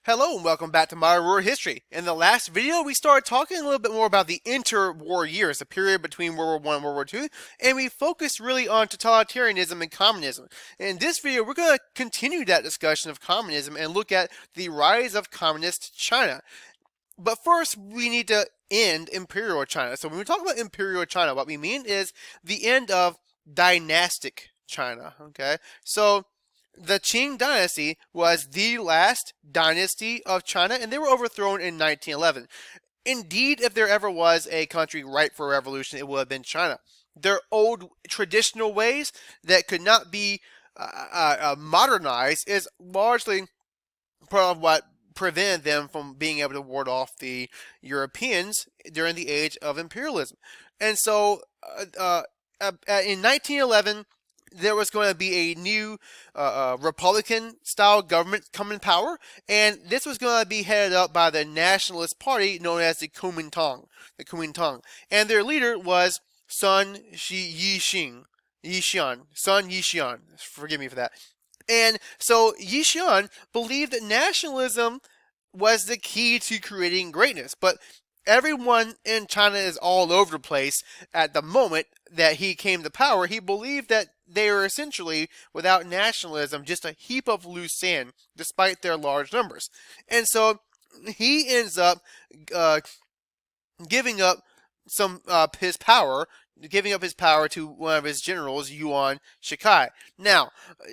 Hello and welcome back to Modern World History. In the last video, we started talking a little bit more about the interwar years, the period between World War I and World War II, and we focused really on totalitarianism and communism. In this video, we're going to continue that discussion of communism and look at the rise of communist China. But first, we need to end Imperial China. So when we talk about Imperial China, what we mean is the end of dynastic China, okay? So the Qing dynasty was the last dynasty of China, and they were overthrown in 1911. Indeed, if there ever was a country ripe for a revolution, it would have been China. Their old traditional ways that could not be modernized is largely part of what prevented them from being able to ward off the Europeans during the age of imperialism. And so in 1911, there was going to be a new Republican-style government come in power, and this was going to be headed up by the Nationalist Party known as the Kuomintang. And their leader was Sun Yishian. Forgive me for that. And so Yishian believed that nationalism was the key to creating greatness, but everyone in China is all over the place at the moment that he came to power. He believed that they were essentially, without nationalism, just a heap of loose sand, despite their large numbers. And so he ends up giving up his power to one of his generals, Yuan Shikai. Now,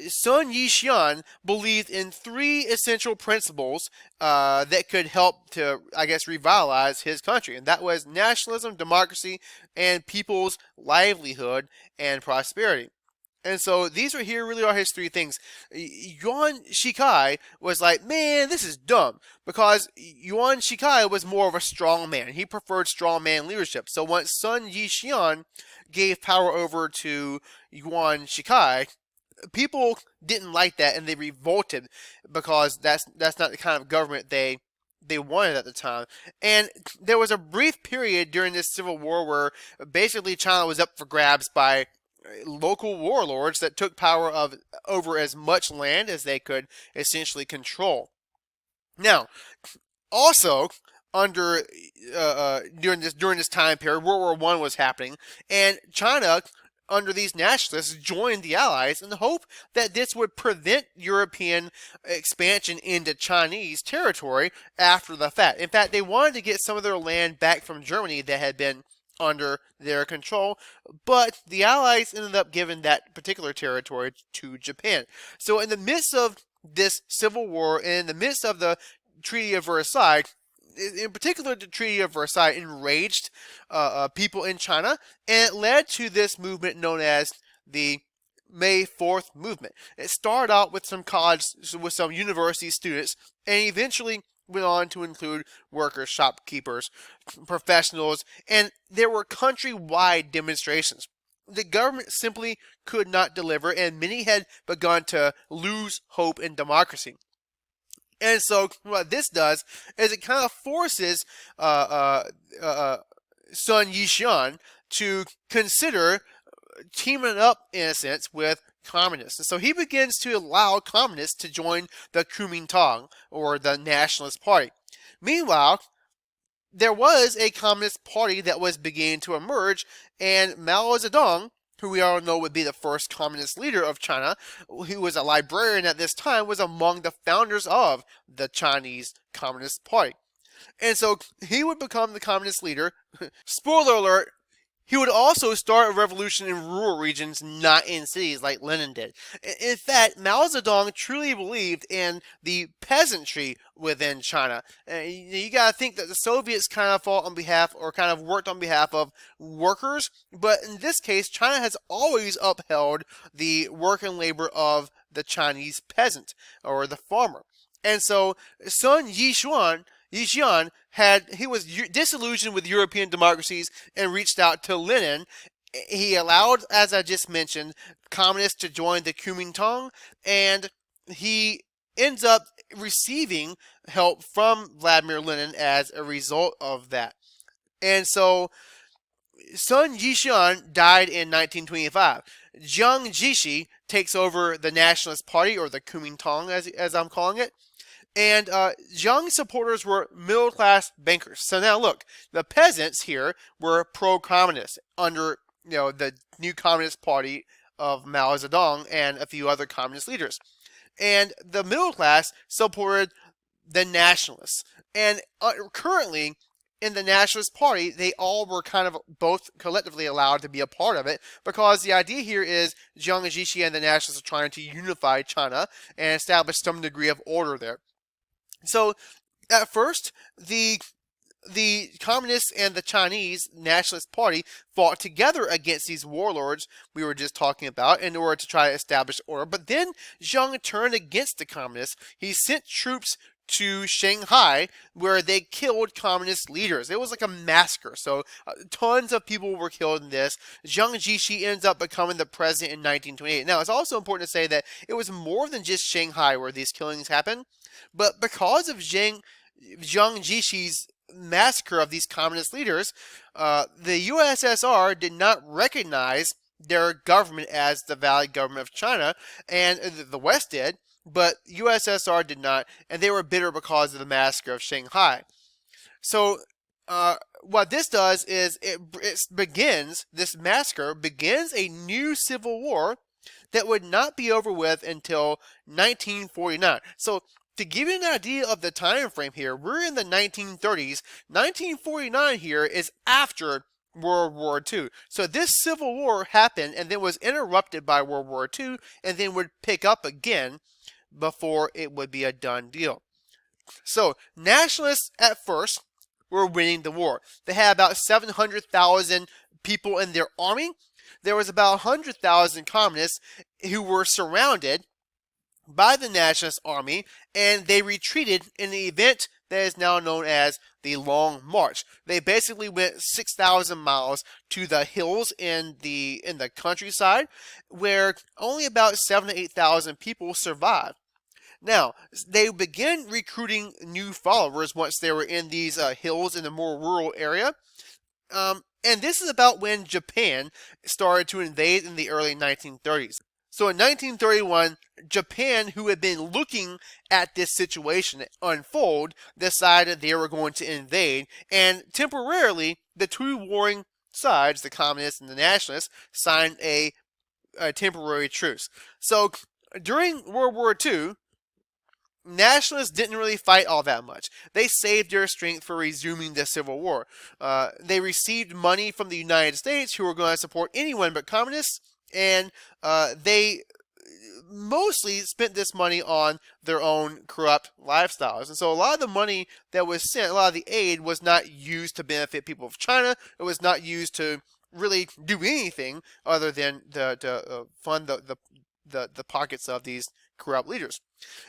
Sun Yishian believed in three essential principles that could help to, revitalize his country, and that was nationalism, democracy, and people's livelihood and prosperity. And so these right here really are his three things. Yuan Shikai was like, man, this is dumb, because Yuan Shikai was more of a strong man. He preferred strong man leadership. So once Sun Yishian gave power over to Yuan Shikai, people didn't like that and they revolted, because that's not the kind of government they wanted at the time. And there was a brief period during this civil war where basically China was up for grabs by local warlords that took power over as much land as they could essentially control. Now, also during this time period, World War I was happening, and China, under these nationalists, joined the Allies in the hope that this would prevent European expansion into Chinese territory after the fact. In fact, they wanted to get some of their land back from Germany that had been under their control, but the Allies ended up giving that particular territory to Japan. So in the midst of this civil war, in the midst of the Treaty of Versailles, in particular the Treaty of Versailles enraged people in China, and it led to this movement known as the May 4th movement. It started out with some university students, and eventually went on to include workers, shopkeepers, professionals, and there were countrywide demonstrations. The government simply could not deliver, and many had begun to lose hope in democracy. And so what this does is it kind of forces Sun Yishian to consider teaming up, in a sense, with communists. And so he begins to allow communists to join the Kuomintang, or the Nationalist Party. Meanwhile, there was a communist party that was beginning to emerge, and Mao Zedong, who we all know would be the first communist leader of China, who was a librarian at this time, was among the founders of the Chinese Communist Party. And so he would become the communist leader. Spoiler alert, he would also start a revolution in rural regions, not in cities like Lenin did. In fact, Mao Zedong truly believed in the peasantry within China. You got to think that the Soviets kind of worked on behalf of workers, but in this case, China has always upheld the work and labor of the Chinese peasant, or the farmer. And so Sun Yishian was disillusioned with European democracies and reached out to Lenin. He allowed, as I just mentioned, communists to join the Kuomintang, and he ends up receiving help from Vladimir Lenin as a result of that. And so Sun Yishian died in 1925. Zhang Jie takes over the Nationalist Party, or the Kuomintang as I'm calling it, And Zhang supporters were middle-class bankers. So now look, the peasants here were pro-communist under the new Communist Party of Mao Zedong and a few other communist leaders. And the middle class supported the nationalists. And currently, in the Nationalist Party, they all were kind of both collectively allowed to be a part of it, because the idea here is Zhang Jie and the Nationalists are trying to unify China and establish some degree of order there. So, at first, the Communists and the Chinese Nationalist Party fought together against these warlords we were just talking about in order to try to establish order. But then Zhang turned against the Communists. He sent troops to Shanghai, where they killed communist leaders. It was like a massacre. So tons of people were killed in this. Zhang Jie ends up becoming the president in 1928. Now, it's also important to say that it was more than just Shanghai where these killings happened, but because of Zhang Jie's massacre of these communist leaders, the USSR did not recognize their government as the valid government of China, and the West did, but USSR did not, and they were bitter because of the massacre of Shanghai. So what this does is this massacre begins a new civil war that would not be over with until 1949. So to give you an idea of the time frame here, we're in the 1930s. 1949 here is after World War II. So this Civil War happened and then was interrupted by World War II and then would pick up again before it would be a done deal. So nationalists at first were winning the war. They had about 700,000 people in their army. There was about 100,000 communists who were surrounded by the nationalist army, and they retreated in the event that is now known as the Long March. They basically went 6,000 miles to the hills in the countryside, where only about 7,000 to 8,000 people survived. Now, they began recruiting new followers once they were in these hills in the more rural area. And this is about when Japan started to invade in the early 1930s. So in 1931, Japan, who had been looking at this situation unfold, decided they were going to invade, and temporarily, the two warring sides, the communists and the nationalists, signed a temporary truce. So during World War II, nationalists didn't really fight all that much. They saved their strength for resuming the Civil War. They received money from the United States, who were going to support anyone but communists, and they mostly spent this money on their own corrupt lifestyles. And so a lot of the money that was sent, a lot of the aid, was not used to benefit people of China. It was not used to really do anything other than to fund the pockets of these corrupt leaders.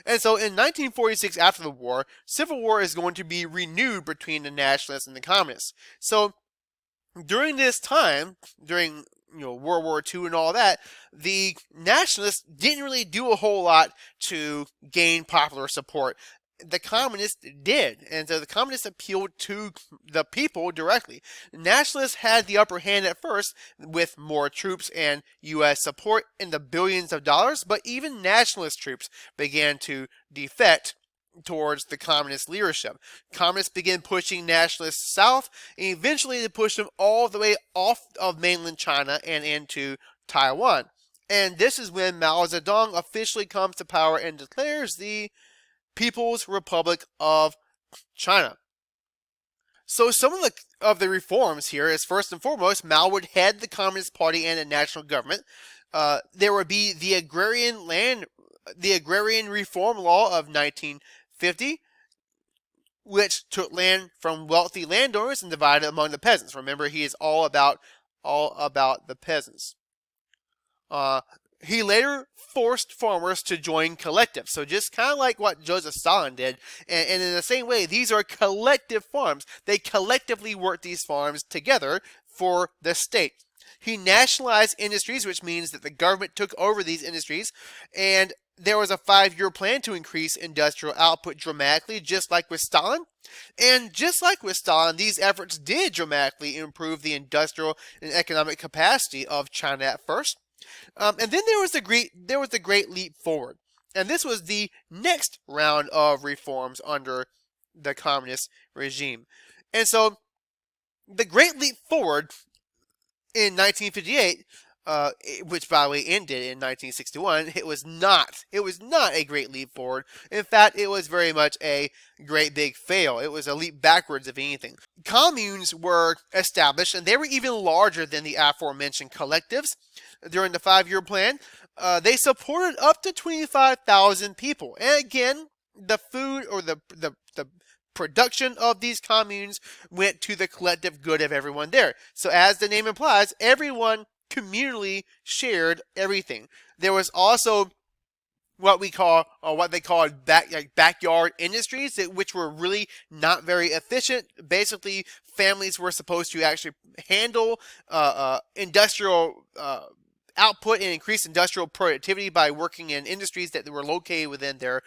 And so in 1946, after the war, civil war is going to be renewed between the nationalists and the communists. So during this time, during World War II and all that, the nationalists didn't really do a whole lot to gain popular support. The communists did, and so the communists appealed to the people directly. Nationalists had the upper hand at first with more troops and U.S. support in the billions of dollars, but even nationalist troops began to defect towards the communist leadership. Communists began pushing nationalists south, and eventually they pushed them all the way off of mainland China and into Taiwan. And this is when Mao Zedong officially comes to power and declares the People's Republic of China. So some of the reforms here is, first and foremost, Mao would head the Communist Party and the national government. There would be the agrarian reform law of 1950, which took land from wealthy landowners and divided among the peasants. Remember, he is all about the peasants. He later forced farmers to join collectives. So just kind of like what Joseph Stalin did. And in the same way, these are collective farms. They collectively work these farms together for the state. He nationalized industries, which means that the government took over these industries, and there was a 5-year plan to increase industrial output dramatically, just like with Stalin. And just like with Stalin, these efforts did dramatically improve the industrial and economic capacity of China at first. And then there was the great leap forward. And this was the next round of reforms under the communist regime. And so the Great Leap Forward in 1958, which by the way ended in 1961, it was not a great leap forward. In fact, it was very much a great big fail. It was a leap backwards, if anything. Communes were established, and they were even larger than the aforementioned collectives during the 5-year plan. They supported up to 25,000 people, and again, the food or the production of these communes went to the collective good of everyone there. So as the name implies, everyone communally shared everything. There was also what they called backyard industries, which were really not very efficient. Basically, families were supposed to actually handle industrial output and increase industrial productivity by working in industries that were located within their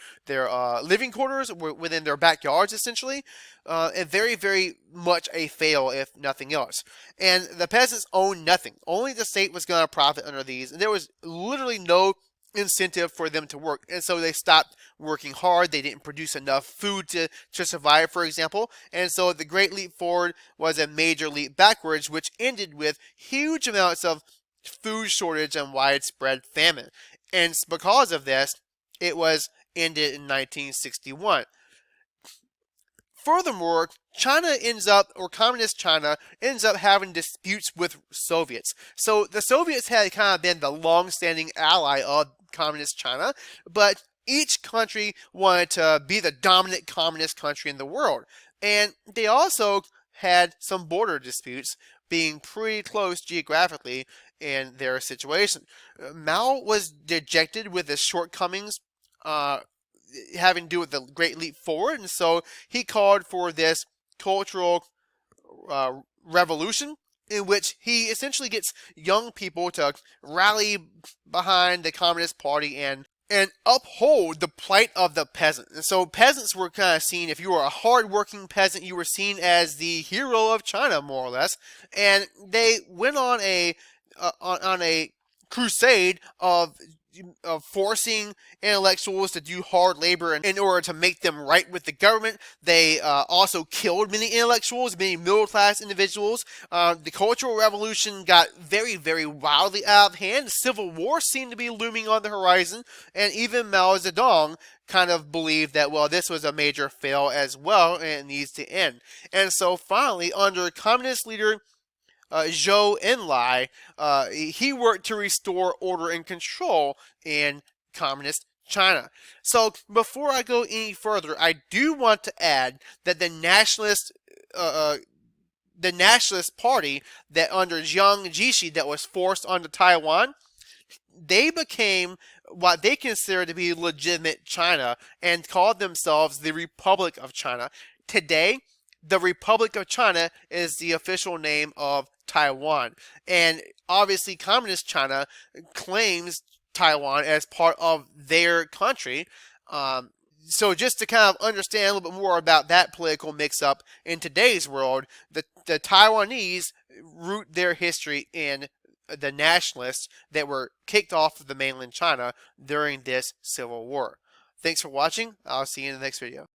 living quarters, within their backyards, essentially. And very, very much a fail, if nothing else. And the peasants owned nothing. Only the state was going to profit under these, and there was literally no incentive for them to work. And so they stopped working hard. They didn't produce enough food to survive, for example. And so the Great Leap Forward was a major leap backwards, which ended with huge amounts of food shortage and widespread famine. And because of this, it was ended in 1961. Furthermore, Communist China ends up having disputes with Soviets. So the Soviets had kind of been the long-standing ally of Communist China, but each country wanted to be the dominant communist country in the world. And they also had some border disputes, being pretty close geographically in their situation. Mao was dejected with his shortcomings having to do with the Great Leap Forward, and so he called for this cultural revolution in which he essentially gets young people to rally behind the Communist Party and uphold the plight of the peasant. And so peasants were kind of seen, if you were a hard-working peasant, you were seen as the hero of China, more or less. And they went on a crusade of forcing intellectuals to do hard labor in order to make them right with the government. They also killed many intellectuals, many middle-class individuals. The Cultural Revolution got very, very wildly out of hand. The Civil War seemed to be looming on the horizon, and even Mao Zedong kind of believed that, well, this was a major fail as well, and it needs to end. And so finally, under communist leader Zhou Enlai, he worked to restore order and control in communist China. So before I go any further, I do want to add that the nationalist party that under Zhang Jie that was forced onto Taiwan, they became what they considered to be legitimate China and called themselves the Republic of China. Today, the Republic of China is the official name of Taiwan. And obviously, Communist China claims Taiwan as part of their country. So just to kind of understand a little bit more about that political mix-up in today's world, the Taiwanese root their history in the nationalists that were kicked off of the mainland China during this civil war. Thanks for watching. I'll see you in the next video.